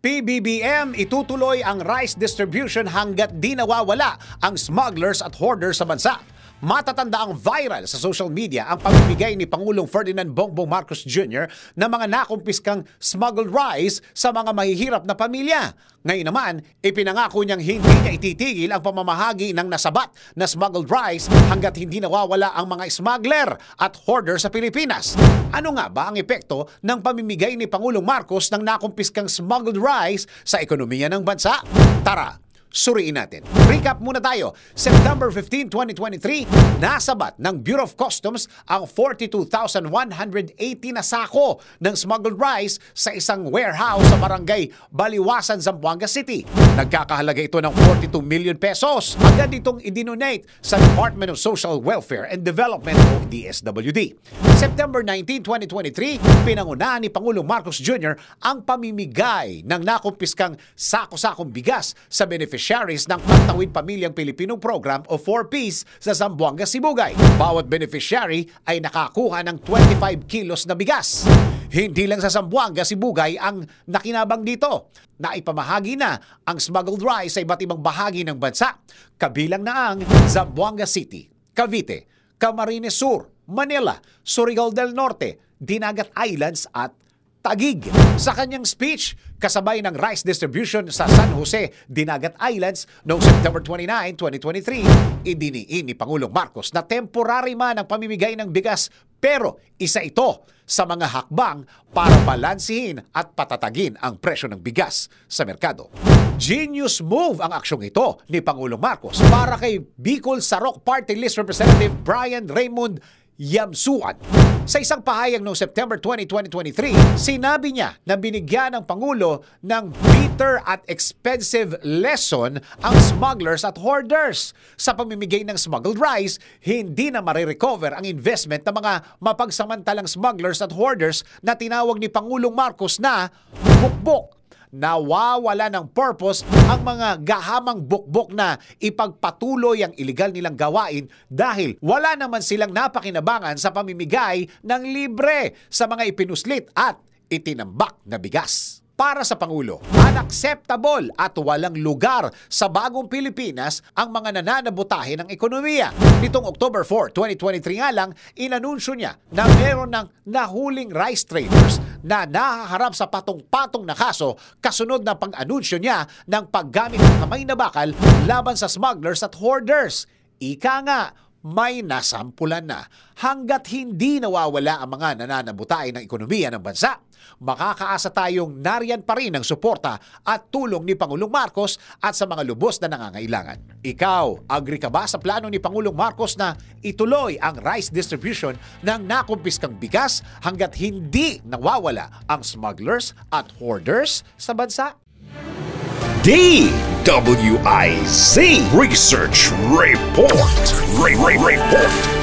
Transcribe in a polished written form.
PBBM itutuloy ang rice distribution hanggat di nawawala ang smugglers at hoarders sa bansa. Matatanda ang viral sa social media ang pamimigay ni Pangulong Ferdinand Bongbong Marcos Jr. ng mga nakumpiskang smuggled rice sa mga mahihirap na pamilya. Ngayon naman, ipinangako niyang hindi niya ititigil ang pamamahagi ng nasabat na smuggled rice hanggat hindi nawawala ang mga smuggler at hoarder sa Pilipinas. Ano nga ba ang epekto ng pamimigay ni Pangulong Marcos ng nakumpiskang smuggled rice sa ekonomiya ng bansa? Tara! Suriin natin. Recap muna tayo. September 15, 2023, nasabat ng Bureau of Customs ang 42,180 na sako ng smuggled rice sa isang warehouse sa barangay Baliwasan, Zamboanga City. Nagkakahalaga ito ng 42 million pesos. Agad itong idinonate sa Department of Social Welfare and Development o DSWD. September 19, 2023, pinangunahan ni Pangulong Marcos Jr. ang pamimigay ng nakumpiskang sako-sakong bigas sa beneficiaries ng Pantawid Pamilyang Pilipino Program o 4Ps sa Zamboanga, Sibugay. Bawat beneficiary ay nakakuha ng 25 kilos na bigas. Hindi lang sa Zamboanga, Sibugay ang nakinabang dito. Naipamahagi na ang smuggled rice sa iba't ibang bahagi ng bansa. Kabilang na ang Zamboanga City, Cavite, Camarines Sur, Manila, Surigao del Norte, Dinagat Islands at Taguig. Sa kanyang speech, kasabay ng rice distribution sa San Jose, Dinagat Islands noong September 29, 2023, idiniin ni Pangulong Marcos na temporary man ang pamimigay ng bigas pero isa ito sa mga hakbang para balansihin at patatagin ang presyo ng bigas sa merkado. Genius move ang aksyong ito ni Pangulong Marcos para kay Bicol Sarok Party List Representative Brian Raymond Yamsuan. Sa isang pahayag noong September 20, 2023, sinabi niya na binigyan ng Pangulo ng bitter at expensive lesson ang smugglers at hoarders. Sa pamimigay ng smuggled rice, hindi na marirecover ang investment ng mga mapagsamantalang smugglers at hoarders na tinawag ni Pangulong Marcos na bukbok. Nawawala ng purpose ang mga gahamang bukbok na ipagpatuloy ang iligal nilang gawain dahil wala naman silang napakinabangan sa pamimigay ng libre sa mga ipinuslit at itinambak na bigas. Para sa Pangulo, unacceptable at walang lugar sa bagong Pilipinas ang mga nananabutahe ng ekonomiya. Nitong October 4, 2023 nga lang, inanunsyo niya na meron ng nahuling rice traders na nahaharap sa patong-patong na kaso kasunod na pag-anunsyo niya ng paggamit ng kamay na bakal laban sa smugglers at hoarders. Ika nga, may nasampulan na. Hanggat hindi nawawala ang mga nananabutahe ng ekonomiya ng bansa, makakaasa tayong nariyan pa rin ang suporta at tulong ni Pangulong Marcos at sa mga lubos na nangangailangan. Ikaw, agree ka ba sa plano ni Pangulong Marcos na ituloy ang rice distribution ng nakumpiskang bigas hanggat hindi nawawala ang smugglers at hoarders sa bansa? DWIZ Research Report. Report.